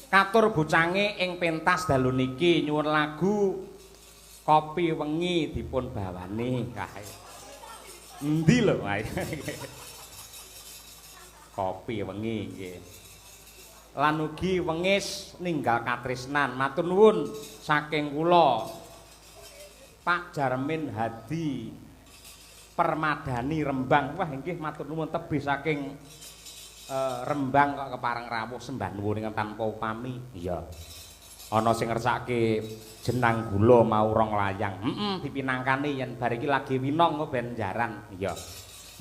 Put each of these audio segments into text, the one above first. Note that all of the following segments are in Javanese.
Katur bucange ing pentas dalu niki nyuwun lagu Kopi Wengi dipun bawani kae. Endi lho kae. Kopi Wengi nggih. Lan ugi wengis ninggal katresnan. Matur nuwun saking kula Pak Jarmin Hadi Permadani Rembang. Wah inggih matur nuwun tebih saking Rembang kok kepareng rawuh sembah nuwun ingkang tanpa upami. Iya. Ana sing ngersake jenang gula mau rong layang. Dipinangkani yen bar iki lagi winong ben jaran. Iya.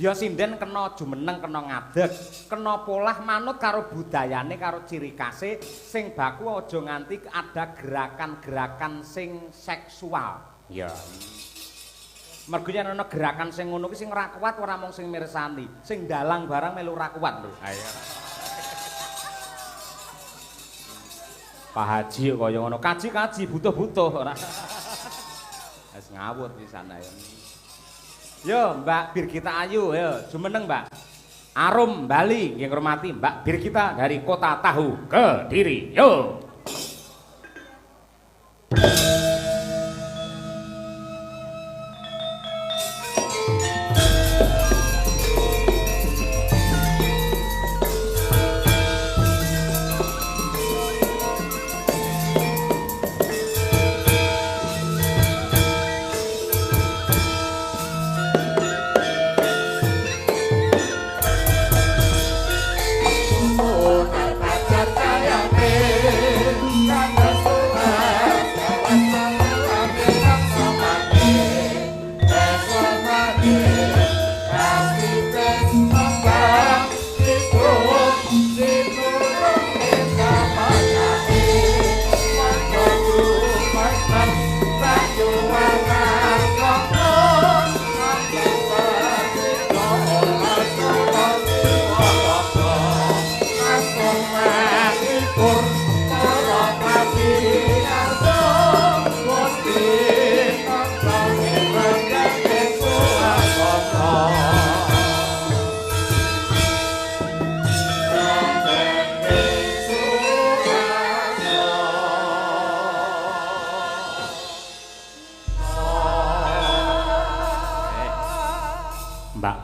Ya sinden kena jumeneng kena ngadeg, kena polah manut karo budayane karo ciri khase sing baku aja nganti ada gerakan-gerakan sing seksual. Ya. Mergo yen ana gerakan sing ngono ki sing ora kuat ora mung sing mirsani, sing dalang barang melu ora kuat lho. Ayo. Pak Haji kaya ngono, kaji-kaji butuh-butuh ora. Wis ngawur pisan ayo. Yo Mbak Birgita Ayu, yo jumeneng Mbak. Arum Bali, nggih ngurmati Mbak Birgita dari Kota Tahu Kediri. Yo.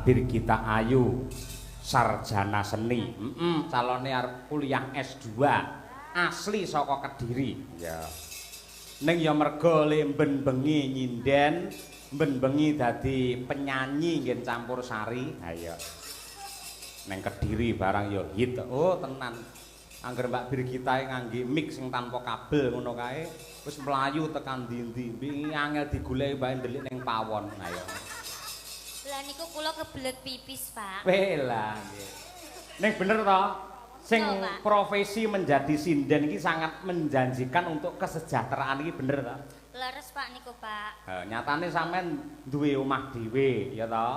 Birgita Ayu sarjana seni. Calone arep kuliah S2 asli saka Kediri. Ya. Ning ya merga le mben bengi nyinden, mben bengi dadi penyanyi nggih campur sari. Ha iya. Ning Kediri barang ya hit. Oh tenan. Angger Mbak Birgita ngangge mic sing tanpa kabel ngono kae wis mlayu tekan ndi-ndi. Angel digoleki bae ndelik ning pawon. Ha iya. Lah niku kula kebelet pipis, Pak. Lah nggih. Ning bener to, sing profesi menjadi sinden iki sangat menjanjikan untuk kesejahteraan iki bener to? Leres Pak niku, Pak. Nyatane sampean duwe omah dhewe ya to?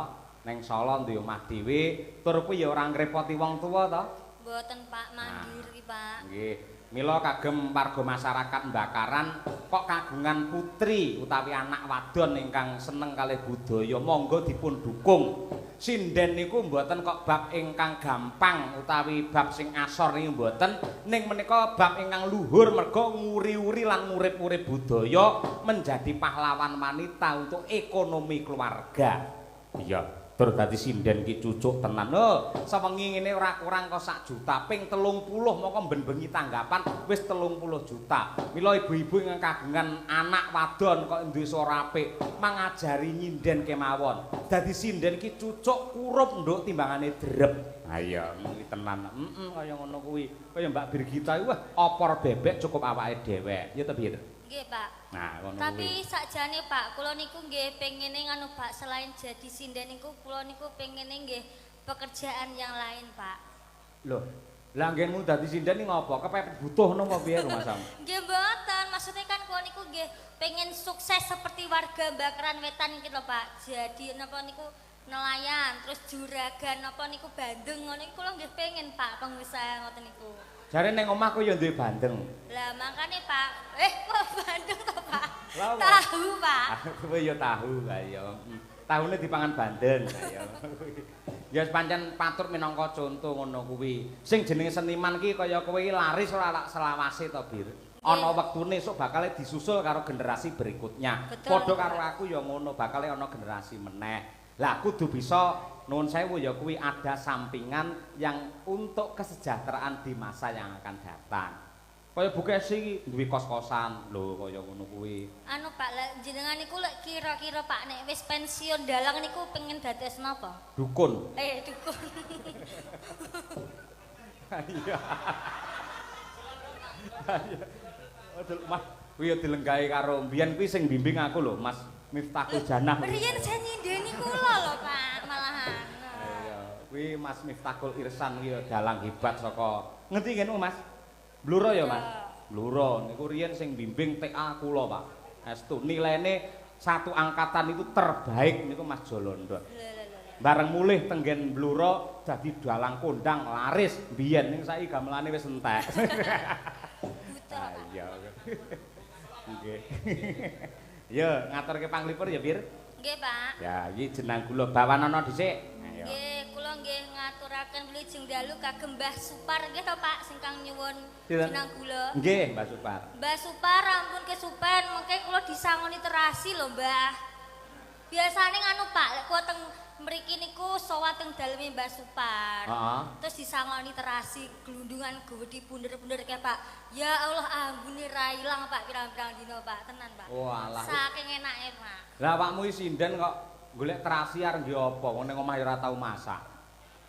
Ning Solo duwe omah dhewe, tur kuwi ya ora ngrepoti wong tuwa to? Mboten Pak, mandiri Pak. Nggih. Mila kagem warga masyarakat Bakaran kok kagungan putri utawi anak wadon ingkang seneng kalih budaya monggo dipun dukung. Sinden niku mboten kok bab ingkang gampang utawi bab sing asor niku mboten, ning menika bab ingkang luhur merga nguri-uri lan ngurip-urip budaya menjadi pahlawan wanita untuk ekonomi keluarga. Iya. Tur dadi sinden ki cucuk tenan. Oh, sewengi ngene ora kurang kok 1 juta. Ping 30 moko ben-bengi tanggapan wis 30 juta. Mila ibu-ibu ingkang kagungan anak wadon kok duwe suara apik, mangajari nyinden kemawon. Dadi sinden ki cucuk kurup nduk timbangane drep. Ha iya, iki tenan. Kaya ngono kuwi. Kaya Mbak Birgita wah opor bebek cukup awake dhewek. Ya to piye? Nggih, Pak. Nah, ngono tapi sakjane Pak, kula niku nggih pengene nganu Pak, selain jadi sinden niku kula niku pengene nggih pekerjaan yang lain, Pak. Loh, lah nggenmu dadi sinden iki ngopo? Kepepet butuh napa piye Mas Sam? Nggih mboten, maksudnya kan kula niku nggih pengen sukses seperti warga Bakaran Wetan iki lho, Pak. Jadi napa niku nelayan, terus juragan napa niku bandeng ngono iki kula nggih pengen, Pak, pengusaha ngoten niku. Jare ning omahku ya duwe bandeng. Lah makane Pak, kok bandeng to Pak? Lah, tahu Pak. Kowe ya tahu kaya. Tahune dipangan bandeng kaya. Ya pancen patur minangka conto ngono kuwi. Sing jenenge seniman ki kaya kowe iki laris ora selawase to, Bir. Ana wektune esuk bakal disusul karo generasi berikutnya. Padha karo aku ya ngono, bakal ana generasi meneh. Lah kudu bisa nuwun sewu ya kuwi ada sampingan yang untuk kesejahteraan di masa yang akan datang. Kaya Bukesi iki duwe kos-kosan lho kaya ngono kuwi. Anu Pak, lek jenengan niku lek kira-kira Pak nek wis pensiun dalang niku pengen dados napa? Dukun. Dukun. Iya. Aduh, Mas, kuwi ya dilenggahi karo mbiyen kuwi sing bimbing aku lho, Mas Miftahul Janah. Riyen saya nyindeni kula lho, Pak, malahan. Iya, kuwi Mas Miftahul Irsan kuwi ya dalang hebat saka ngendi kene Mas? Bluro ya, Mas? Bluro niku riyen sing bimbing TA kula, Pak. Estu nilainya satu angkatan itu terbaik niku Mas Jolondo. Bareng mulih tenggen Bluro dadi dalang kondang laris biyen ning saiki gamelane wis entek. Iya. Nggih. Ya, ngaturke panglipur ya, Bir. Nggih, Pak. Ya, iki jeneng kula bawanana dhisik. Ayo. Nggih, kula nggih ngaturaken wilujeng dalu kagem Mbah Supar nggih to, Pak, sing kang nyuwun Sinten? jeneng kula. Nggih, Mbah Supar. Mbah Supar ampun kesupen, mengke kula disangoni terasi lho, Mbah. Biasane nganu Pak, lek kuwi teng mriki niku sowan teng daleme Mbah Supar. Heeh. Terus disangoni terasi glundungan gede bunder-bunder kayak Pak. Ya Allah ambune ra ilang Pak pirang-pirang dina Pak, tenan Pak. Walah. Saking enake Pak. Lah awakmu iki sinden kok golek terasi arep nggih apa? Wong ning omah ya ora tau masak.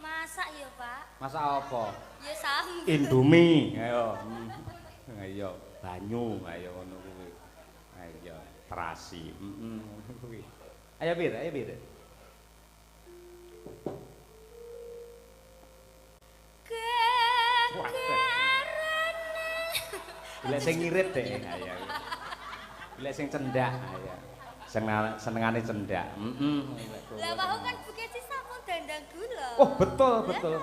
Masak ya Pak. Masak apa? Ya sami. Indomie, ayo. Ayo, banyu, ayo ngono kuwi. Ayo, terasi. Ngono kuwi. Ayo Bir, ayo Bir. Bila sing ngirit deh, ayo. Bila sing cendak, ayo. Senengane cendak. Lah wae kan Bukesi sampun dandang gula. Oh, betul, betul.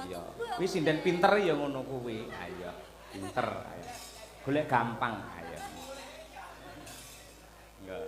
Iya. Kuwi sinden pinter ya ngono kuwi. Ayo, pinter. Ayo. Golek gampang, ayo. Enggak.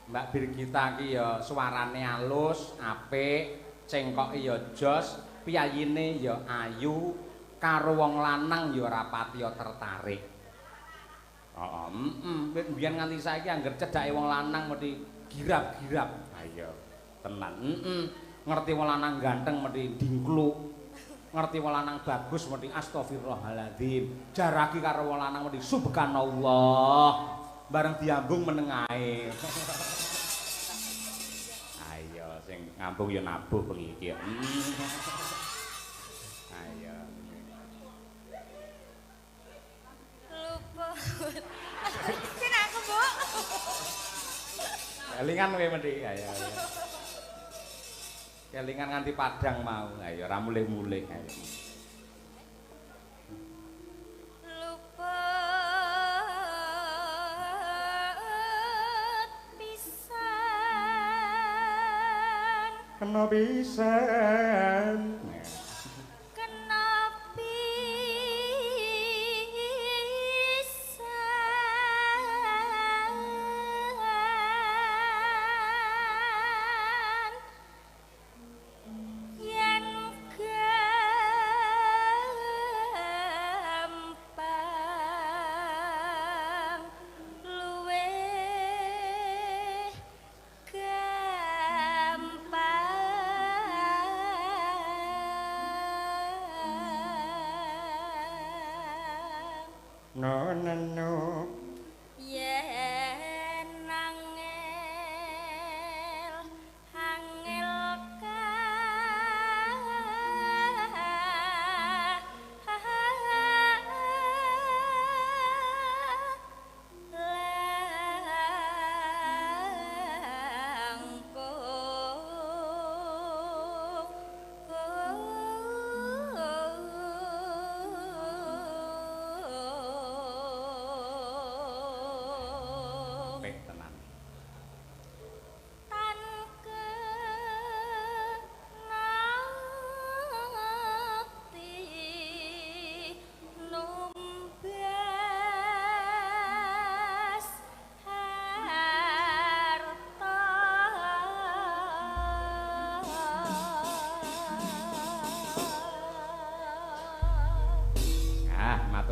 Mbak Birgita ki ya suarane halus, apik, cengkoke ya jos, piyayine ya ayu, karo wong lanang ya ora patiya tertarik. Heeh, mbiyen nganti saiki angger cedhake wong lanang mesti girap-girap. Ayo, tenan. Ngerti wong lanang ganteng mesti dingkluk. Ngerti wong lanang bagus mesti astagfirullahaladzim. Jaraki karo wong lanang mesti subhanallah. Bareng diambung meneng ae. Ayo sing ngambung ya nabuh bengi iki. Ayo. Lupa. Sing aku, Bu. Kelingan kowe mesti ayo. Kelingan nganti padang mau. Ayo ora mulih-mulih ayo. Kena pisan. Kena pisan. Yen gampang luwih gampang. no no no yen angel angel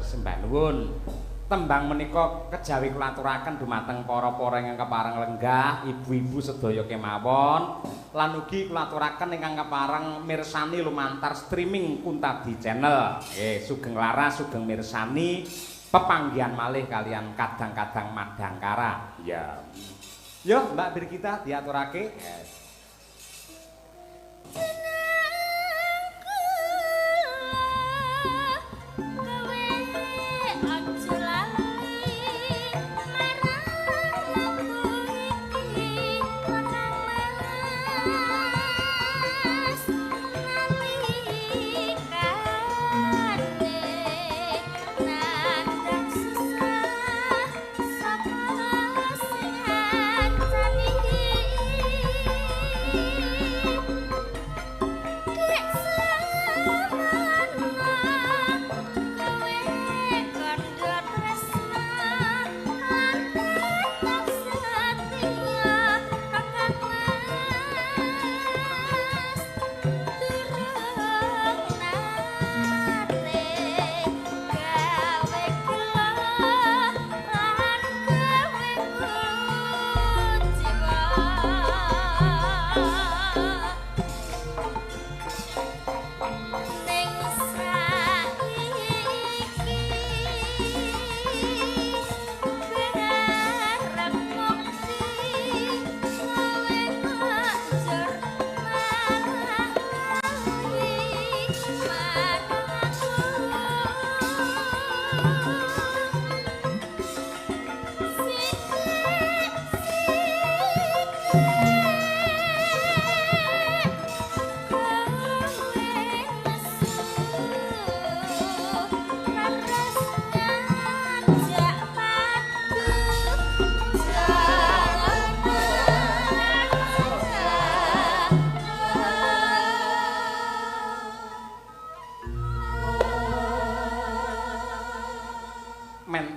sembah nuwun. Tembang menika kejawi kula aturaken dumateng para-para ingkang kepareng lenggah, ibu-ibu sedaya kemawon, lan ugi kula aturaken ingkang kepareng mirsani lumantar streaming Kuntadi Channel. Nggih, sugeng laras, sugeng mirsani pepanggihan malih kalian kadang-kadang Madangkara. Ya. Yo, Mbak Birgita diaturake. Yes.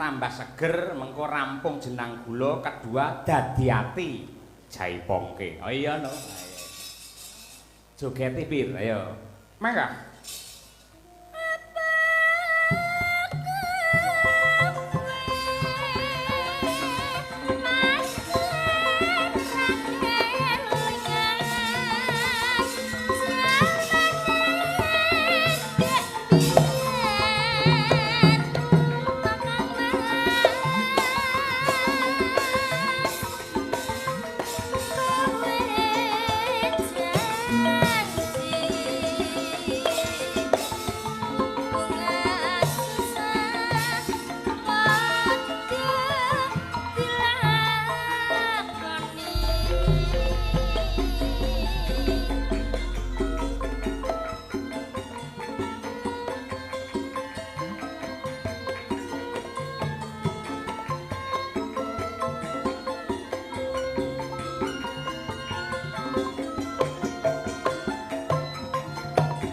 Tambah seger mengko rampung jenang gula kedua dadi ati jaipongke. Oh iya no. Jogete pir ayo. Mangga.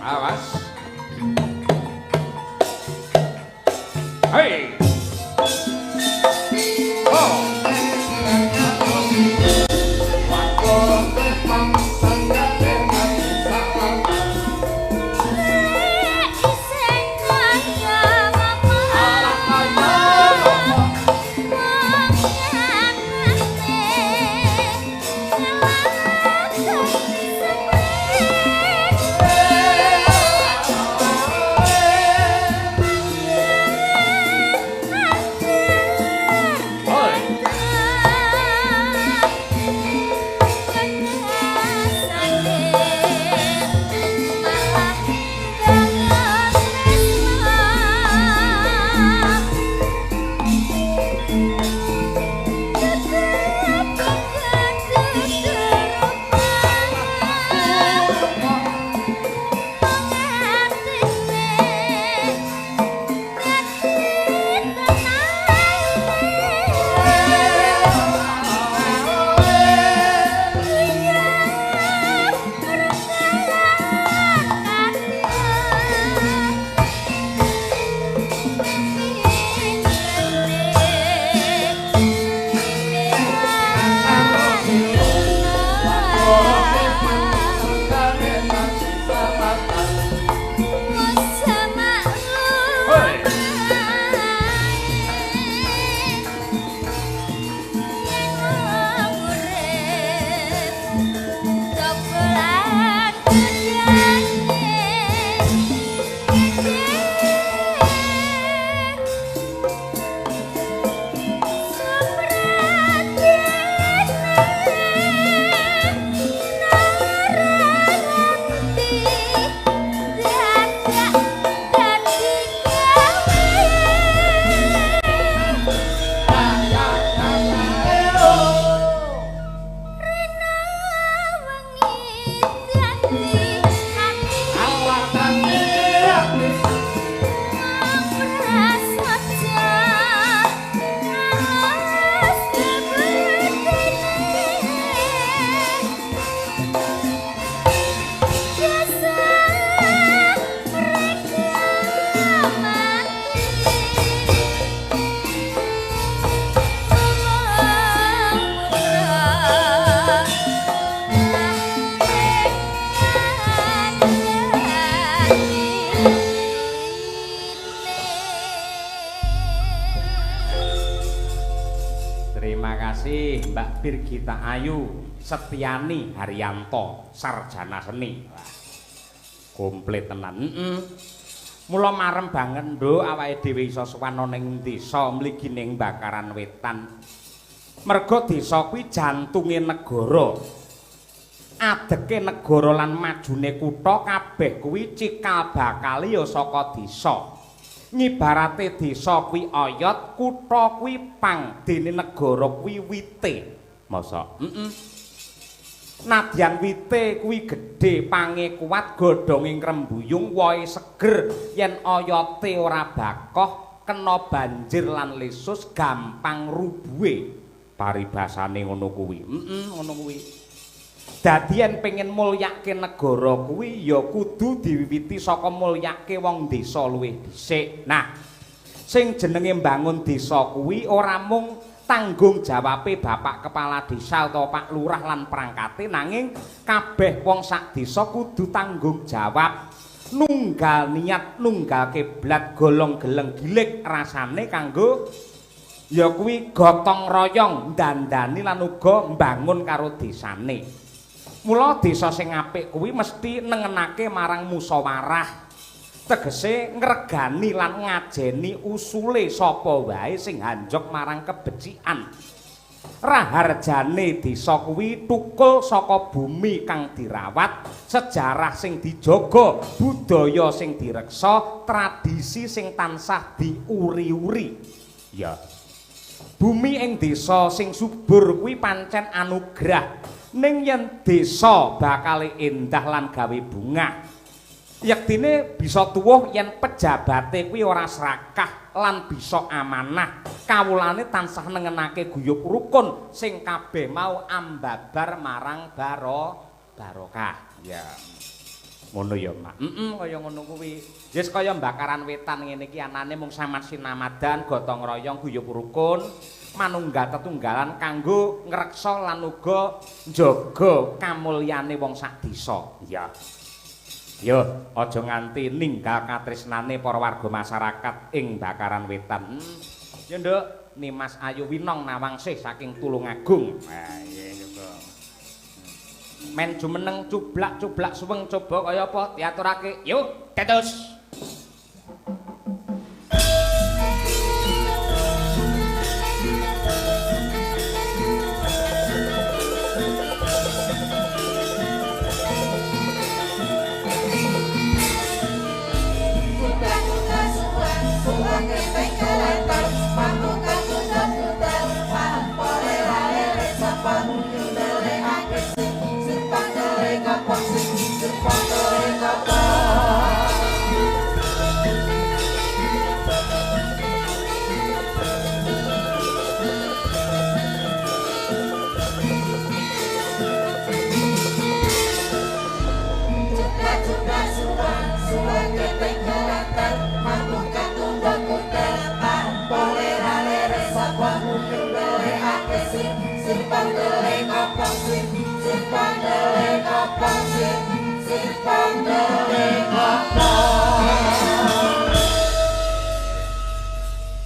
Awas. Hey. Oh. kasih Mbak Birgita Ayu Setiani Haryanto sarjana seni. Wah, komplit tenan. Mula marem banget nduk awake dhewe iso sowan ning desa mligi ning Bakaran Wetan. Merga desa kuwi jantunge negara. Adeke negara lan majune kutha kabeh kuwi cikal bakale ya saka desa. Ngibarate desa kuwi oyot, kutha kuwi pang, dene negara kuwi wite. Masa? Nadyan wite kuwi gedhe, pange kuat, godhonge ngrembuyung, wohe seger, yen oyote ora bakoh, kena banjir lan lesus gampang rubuhe. Paribasane ngono kuwi. Ngono kuwi. Dadi yen pengen mulyake negara kuwi ya kudu diwiwiti saka mulyake wong desa luwih dhisik. Nah, sing jenenge mbangun desa kuwi ora mung tanggung jawabe Bapak Kepala Desa atau Pak Lurah lan perangkate, nanging kabeh wong sak desa kudu tanggung jawab. Nunggal niat, nunggal kiblat, golong geleng gilik rasane kanggo ya kuwi gotong royong ndandani lan uga mbangun karo desane. Mula desa sing apik kuwi mesti nengenake marang musyawarah. Tegese ngregani lan ngajeni usule sapa wae sing hanjok marang kebecikan. Raharjane desa kuwi tukul saka bumi kang dirawat, sejarah sing dijaga, budaya sing direksa, tradisi sing tansah diuri-uri. Ya. Bumi ing desa sing subur kuwi pancen anugrah. Ning yen desa bakal endah lan gawe bungah. Yektine bisa tuwuh yen pejabate kuwi ora serakah lan bisa amanah. Kawulane tansah nengenake guyub rukun sing kabeh mau ambabar marang barokah. Ya. Ngono ya, Mak. Kaya ngono kuwi. Wis kaya Bakaran Wetan ngene iki anane mung samat sinamadan, gotong royong, guyub rukun. Manunggal tetunggalan kanggo ngreksa lan uga njaga kamulyane wong sak desa. Ya. Yo, aja nganti ninggal katresnane para warga masyarakat ing Bakaran Wetan. Ya, Nduk, Nimas Ayu Winong Nawangsih saking Tulungagung. Nah, iya juga. Men jumeneng cublak-cublak suweng coba kaya apa diaturake. Yuk, tetus.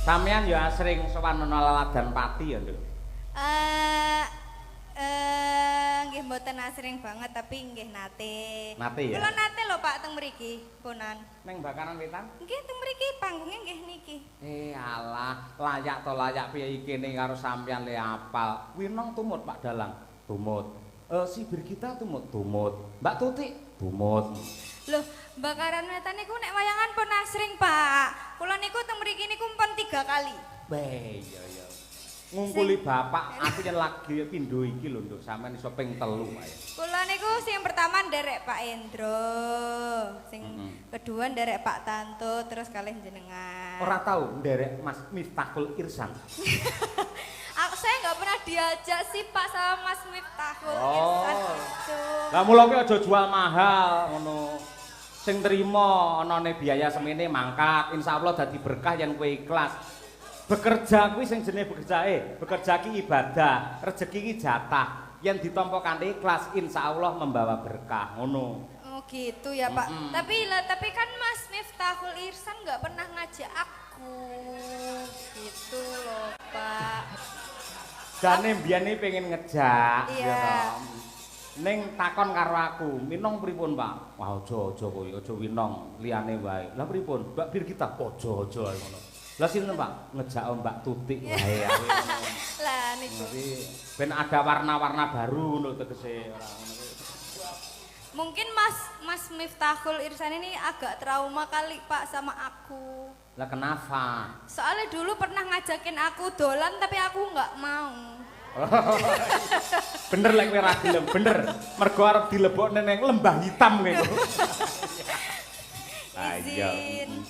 Sampeyan ya asring sowan ana laladan pati ya, Nduk? Nggih mboten asring banget tapi nggih nate. Nate ya. Kula nate lho Pak teng mriki, punan. Ning Bakaran Wetan? Nggih teng mriki panggungnya nggih niki. Alah, layak to layak piye iki kene karo sampeyan le apal. Winong tumut Pak Dalang, tumut. Si Birgita tumut, Mbak Tutik tumut. Loh, Bakaran Wetan niku nek wayangan pun asring, Pak. Kula niku teng mriki niku pun 3 kali. Weh, iya. Ngumpuli bapak, aku yang lagi pindho iki lho, Nduk. Sampeyan iso ping 3 wae. Kula niku sing pertama nderek Pak Endro, sing kedua nderek Pak Tanto, terus kalih jenengan. Ora tau nderek Mas Miftahul Irsan. Saya nggak pernah diajak sih Pak sama Mas Miftahul Irsan itu. Lah mula kuwi aja jual mahal ngono. Sing trima anane biaya semene mangkat, insyaallah dadi berkah yen kowe ikhlas. Bekerja kuwi sing jenenge bekerja ki ibadah, rezeki ki jatah. Yen ditampa kanthi ikhlas insyaallah membawa berkah ngono. Oh gitu ya Pak. Tapi kan Mas Miftahul Irsan nggak pernah ngajak aku. Gitu loh Pak. Jane mbiyane pengen ngejak Iya. toh. Ning takon karo aku, Winong pripun, Pak? Wah, aja kowe, aja Winong, liyane wae. Lah pripun? Mbak Bir kita aja ngono. Lah sinten, Pak? Ngejak Mbak Tutik wae aku ngono. Lah niku. Jadi ben ada warna-warna baru ngono tegese ora ngono. Mungkin Mas Miftahul Irsan ini agak trauma kali Pak sama aku. Lah kenapa? Soalnya dulu pernah ngajakin aku dolan tapi aku nggak mau. Bener lek kowe ra gelem, bener. Mergo arep dilebokne ning lembah hitam kowe. Izin.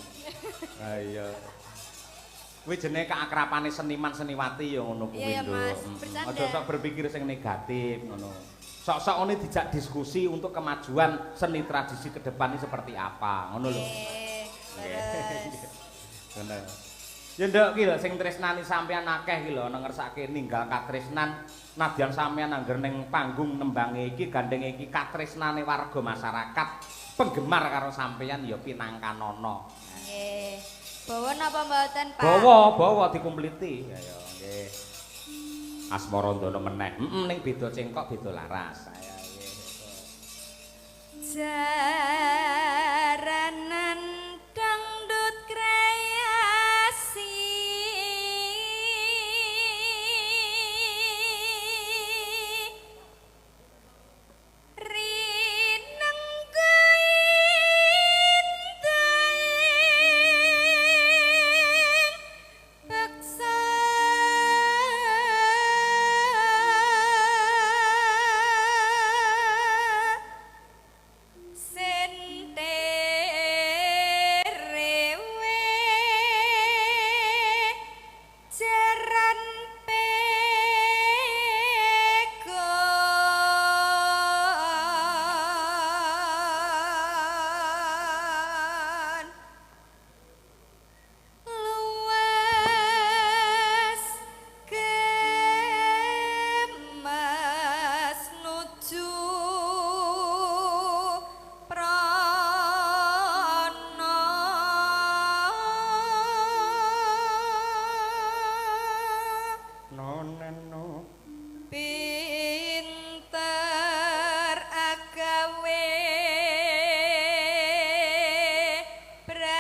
Ayo. Kuwi jenenge keakrabane seniman seniwati ya ngono kuwi, Iya, Nduk. Mas, bercanda. Aja sok berpikir sing negatif ngono. Sok-sok ngene dijak diskusi untuk kemajuan seni tradisi ke depan ini seperti apa, ngono lho. Terus. Ngono. Ya nduk ki lho sing tresnani sampean akeh ki lho ana ngersake ninggal katresnan nadyan sampean angger ning panggung nembange iki gandenge iki katresnane warga masyarakat penggemar karo sampean ya pinangkanono. Nggih. Bawa napa mboten, Pak? Bawa dikumpliti. Ya ya nggih. Asmara ndono meneh. Ning beda cengkok beda laras. Ya nggih. Jaranan dangdut kreasi rinenggo indahing beksa senterewe jaran pegon luwes kemas nuju prana Noneno pinter agawe brangta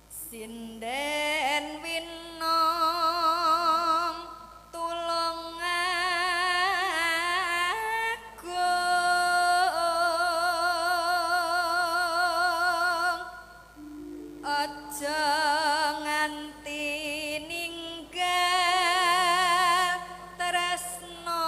sinden winong tulung agung aja nganti ninggal tresno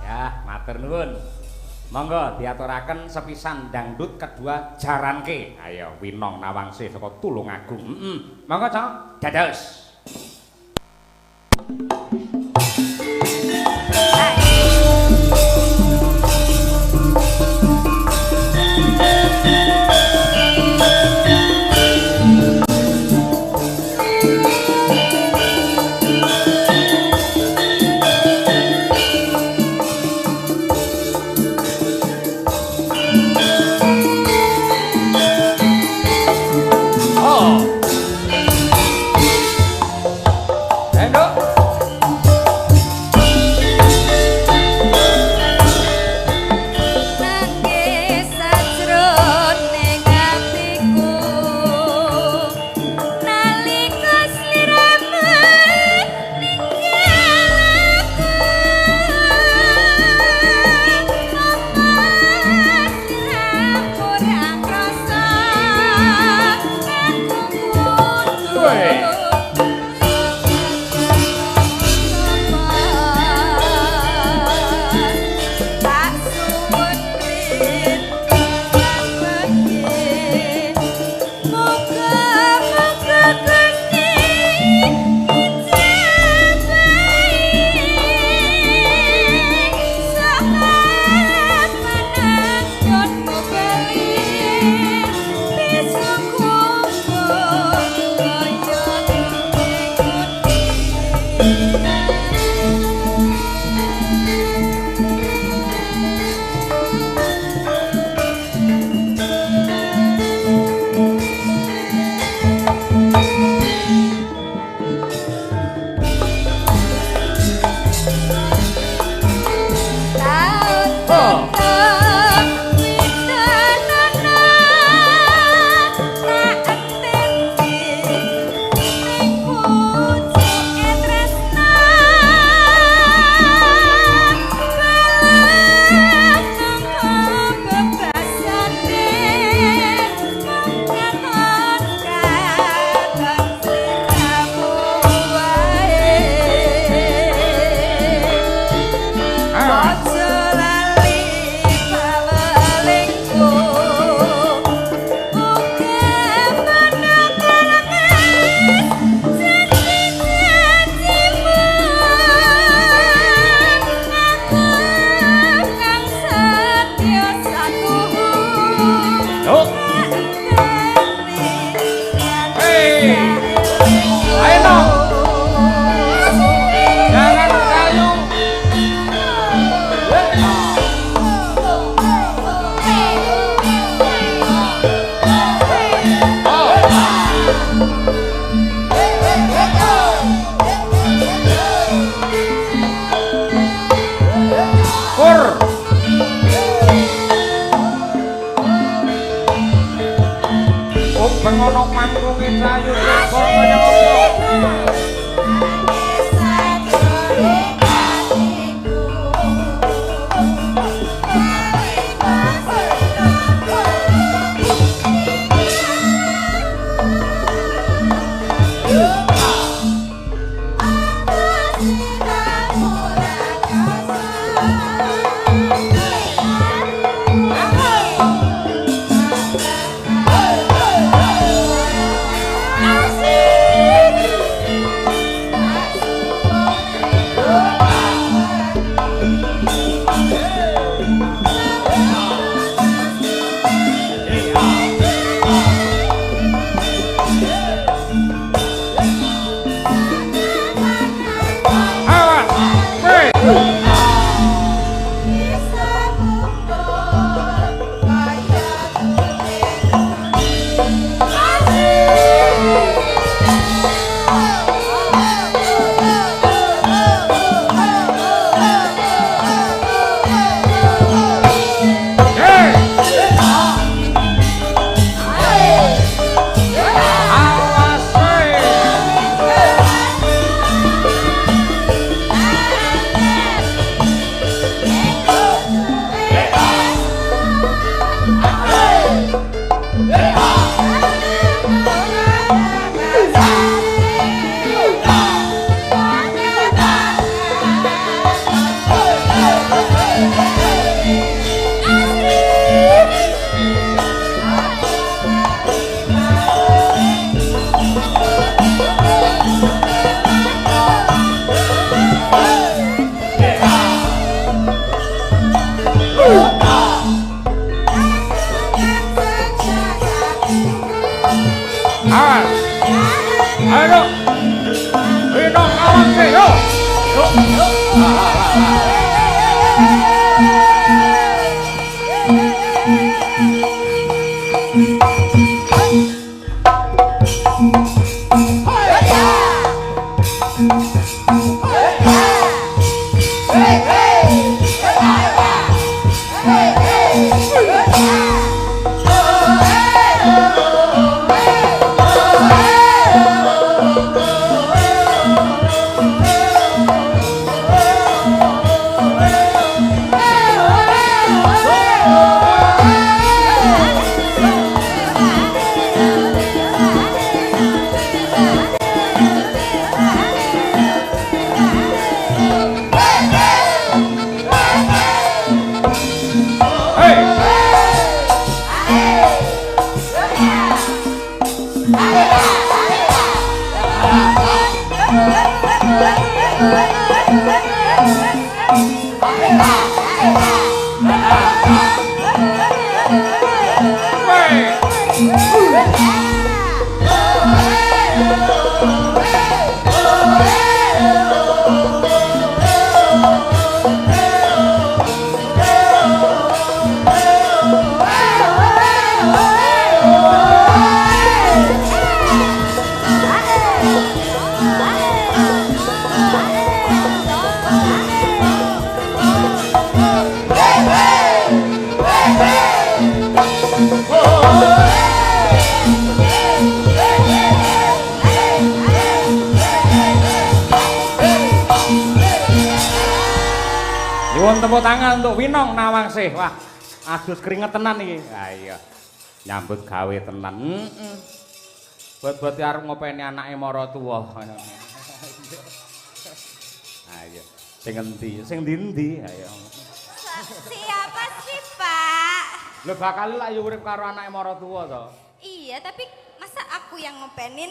ya matur nuwun. Monggo diaturaken sepisan dangdut kedua jaranke. Ayo Winong Nawangsi saka Tulungagung. Monggo Cok, dados. Oh. Nduk. mangkunge cayu coba kaya apa. Tepuk tangan untuk Winong Nawangsih. Wah, adus keringet tenan iki. Ha iya. Nyambut gawe tenan. Buat arep ngopeni anake maratuwa. Ha iya. Sing endi? Sing ndi? Ayo. Siapa sih, Pak? Lho bakal lak yo urip karo anake maratuwa to. Iya, tapi masa aku yang ngopenin?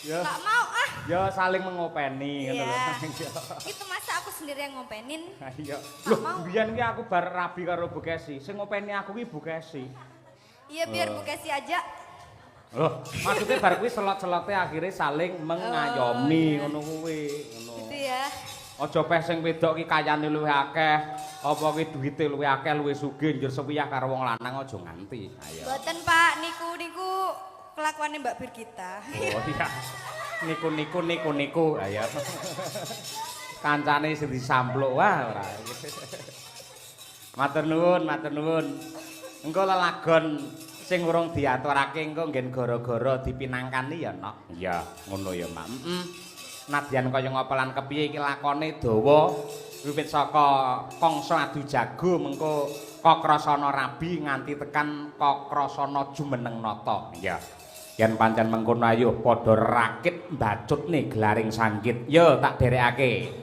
Ya. Gak mau ah. Ya saling mengopeni ngono lho. Itu masa aku sendiri yang ngopenin? Iya. Loh, biyen ki aku bar rabi karo Bu Kesi. Sing ngopeni aku ki Bu Kesi. Iya, biar Bu Kesi aja. Loh, maksudnya bar kuwi selot-selote akhirnya saling mengayomi ngono kuwi, ngono. Gitu ya. Aja peh sing wedok ki kayane luwih akeh, apa ki duwite luwih akeh, luwih sugih njur sepiyah karo wong lanang aja nganti. Ayo. Mboten, Pak, niku kelakuannya Mbak Birgita. Oh iya. Niku. Ayo. Kancane sing disampluk wah ora. Matur nuwun. Engko lelagon sing urung diaturake engko nggen gara-gara dipinangkani ya, Nok. Iya, ngono ya, Mak. Nadyan kaya ngapa lan kepiye iki lakone dawa wiwit saka kangsa adu jago mengko Kokrasana rabi nganti tekan Kokrasana jumeneng nata. Iya. Yen pancen mengkono ayo padha rakit mbacutne gelaring sangkit. Yo tak derekake.